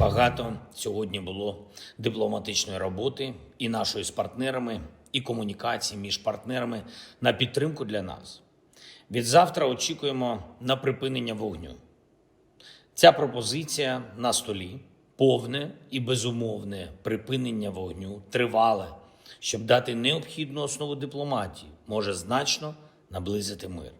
Багато сьогодні було дипломатичної роботи і нашої з партнерами, і комунікації між партнерами на підтримку для нас. Від завтра очікуємо на припинення вогню. Ця пропозиція на столі – повне і безумовне припинення вогню, тривале, щоб дати необхідну основу дипломатії, може значно наблизити мир.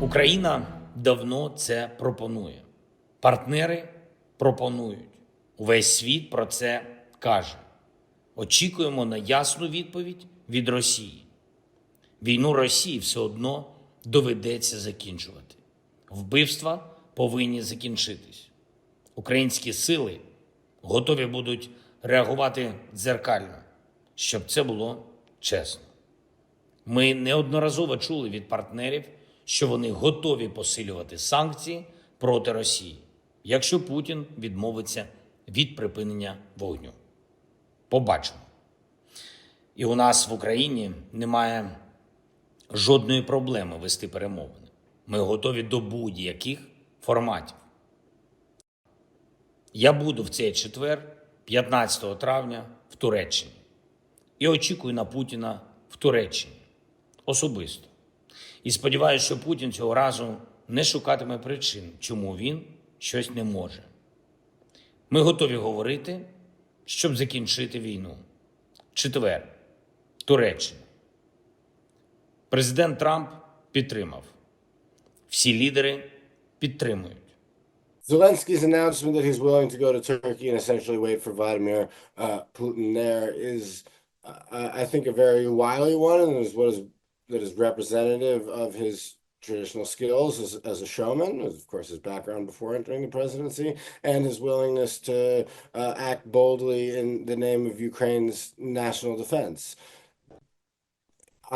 Україна давно це пропонує. Партнери пропонують. Увесь світ про це каже. Очікуємо на ясну відповідь від Росії. Війну Росії все одно доведеться закінчувати. Вбивства повинні закінчитись. Українські сили готові будуть реагувати дзеркально, щоб це було чесно. Ми неодноразово чули від партнерів, що вони готові посилювати санкції проти Росії, якщо Путін відмовиться від припинення вогню. Побачимо. І у нас в Україні немає жодної проблеми вести перемовини. Ми готові до будь-яких форматів. Я буду в цей четвер, 15 травня, в Туреччині. І очікую на Путіна в Туреччині. Особисто. І сподіваюся, що Путін цього разу не шукатиме причин, чому він щось не може. Ми готові говорити, щоб закінчити війну. Четвер. Туреччина. Президент Трамп підтримав. Всі лідери підтримують. Zelensky's announcement that he's willing to go to Turkey and essentially wait for Vladimir Putin there is, I think, a very wily one, and is that is representative of his traditional skills as a showman, of course, his background before entering the presidency, and his willingness to act boldly in the name of Ukraine's national defense.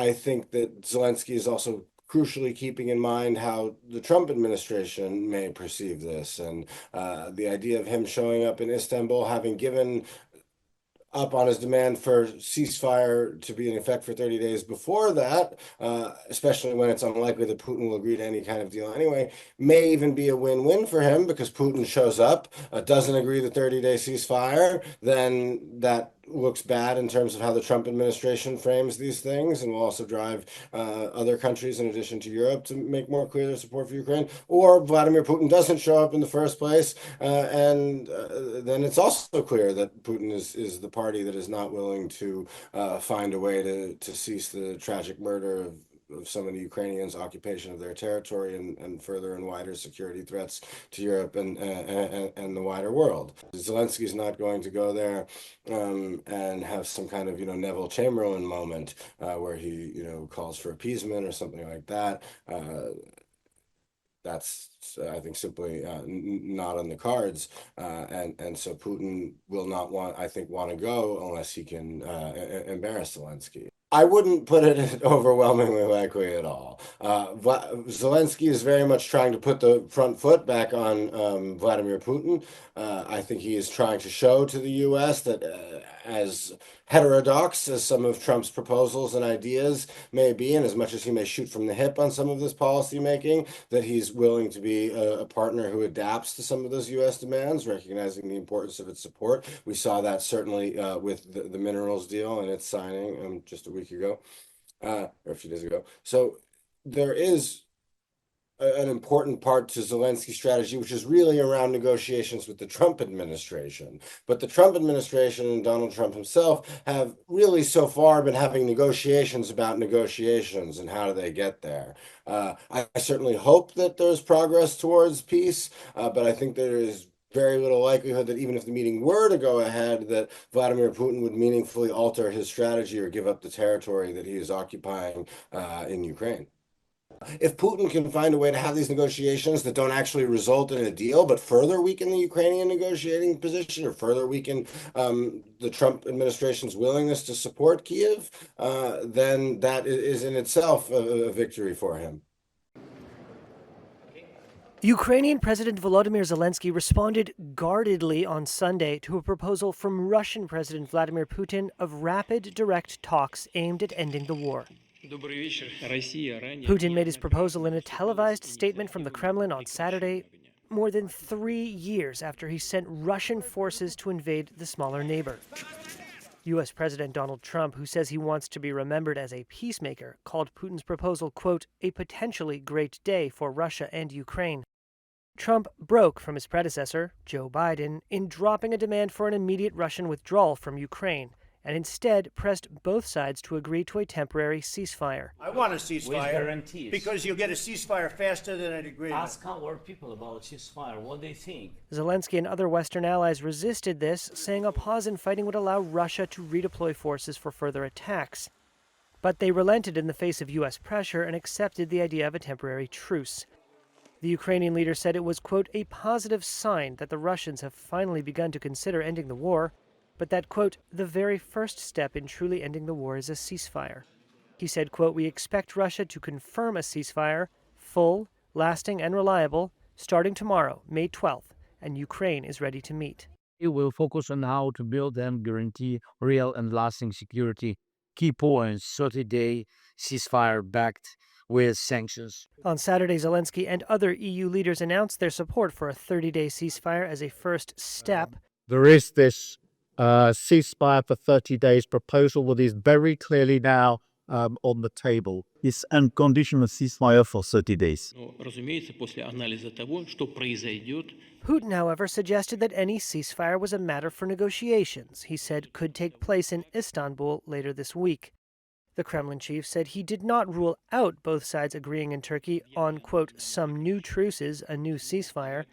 I think that Zelensky is also crucially keeping in mind how the Trump administration may perceive this, and the idea of him showing up in Istanbul, having given up on his demand for ceasefire to be in effect for 30 days before that, especially when it's unlikely that Putin will agree to any kind of deal anyway, may even be a win-win for him, because Putin shows up, doesn't agree to 30-day ceasefire, then that looks bad in terms of how the Trump administration frames these things, and will also drive other countries in addition to Europe to make more clear their support for Ukraine. Or Vladimir Putin doesn't show up in the first place, and then it's also clear that Putin is the party that is not willing to find a way to cease the tragic murder of so many Ukrainians, occupation of their territory, and further and wider security threats to Europe and the wider world. Zelensky is not going to go there and have some kind of, Neville Chamberlain moment where he, calls for appeasement or something like that. That's, I think, simply not on the cards, and so Putin will not want to go unless he can embarrass Zelensky. I wouldn't put it overwhelmingly likely at all. Zelensky is very much trying to put the front foot back on Vladimir Putin. I think he is trying to show to the U.S. that as heterodox as some of Trump's proposals and ideas may be, and as much as he may shoot from the hip on some of this policy making, that he's willing to be a partner who adapts to some of those U.S. demands, recognizing the importance of its support. We saw that certainly with the minerals deal and its signing just a week ago, or a few days ago. So there is an important part to Zelensky's strategy, which is really around negotiations with the Trump administration. But the Trump administration and Donald Trump himself have really so far been having negotiations about negotiations, and how do they get there? I certainly hope that there's progress towards peace, but I think there is very little likelihood that even if the meeting were to go ahead, that Vladimir Putin would meaningfully alter his strategy or give up the territory that he is occupying in Ukraine. If Putin can find a way to have these negotiations that don't actually result in a deal, but further weaken the Ukrainian negotiating position or further weaken the Trump administration's willingness to support Kiev, then that is in itself a victory for him. Ukrainian President Volodymyr Zelenskyy responded guardedly on Sunday to a proposal from Russian President Vladimir Putin of rapid, direct talks aimed at ending the war. Putin made his proposal in a televised statement from the Kremlin on Saturday, more than 3 years after he sent Russian forces to invade the smaller neighbor. U.S. President Donald Trump, who says he wants to be remembered as a peacemaker, called Putin's proposal, quote, a potentially great day for Russia and Ukraine. Trump broke from his predecessor, Joe Biden, in dropping a demand for an immediate Russian withdrawal from Ukraine, and instead pressed both sides to agree to a temporary ceasefire. I want a ceasefire With guarantees. because you'll get a ceasefire faster than an agreement. Ask our people about ceasefire, what they think. Zelenskyy and other Western allies resisted this, saying a pause in fighting would allow Russia to redeploy forces for further attacks. But they relented in the face of U.S. pressure and accepted the idea of a temporary truce. The Ukrainian leader said it was, quote, a positive sign that the Russians have finally begun to consider ending the war, but that, quote, the very first step in truly ending the war is a ceasefire. He said, quote, we expect Russia to confirm a ceasefire, full, lasting, and reliable, starting tomorrow, May 12th, and Ukraine is ready to meet. It will focus on how to build and guarantee real and lasting security. Key points: 30-day ceasefire backed with sanctions. On Saturday, Zelenskyy and other EU leaders announced their support for a 30-day ceasefire as a first step. There is this ceasefire for 30 days proposal that is very clearly now on the table. It's unconditional ceasefire for 30 days. Разумеется, после анализа того, что произойдет. Putin, however, suggested that any ceasefire was a matter for negotiations he said could take place in Istanbul later this week. The Kremlin chief said he did not rule out both sides agreeing in Turkey on, quote, some new truces, a new ceasefire,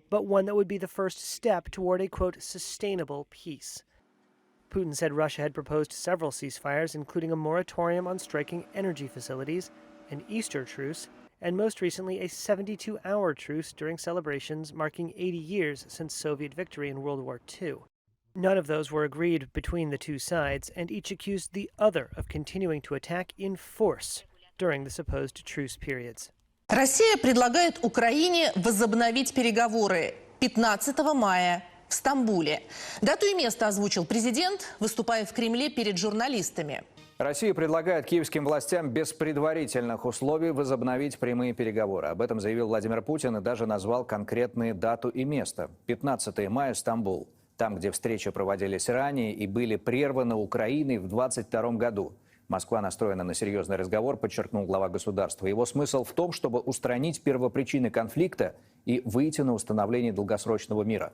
but one that would be the first step toward a, quote, sustainable peace. Putin said Russia had proposed several ceasefires, including a moratorium on striking energy facilities, an Easter truce, and most recently a 72-hour truce during celebrations marking 80 years since Soviet victory in World War II. None of those were agreed between the two sides, and each accused the other of continuing to attack in force during the supposed truce periods. Россия предлагает Украине возобновить переговоры 15 мая в Стамбуле. Дату и место озвучил президент, выступая в Кремле перед журналистами. Россия предлагает киевским властям без предварительных условий возобновить прямые переговоры. Об этом заявил Владимир Путин и даже назвал конкретные дату и место. 15 мая, Стамбул. Там, где встречи проводились ранее и были прерваны Украиной в 2022 году. Москва настроена на серьезный разговор, подчеркнул глава государства. Его смысл в том, чтобы устранить первопричины конфликта и выйти на установление долгосрочного мира.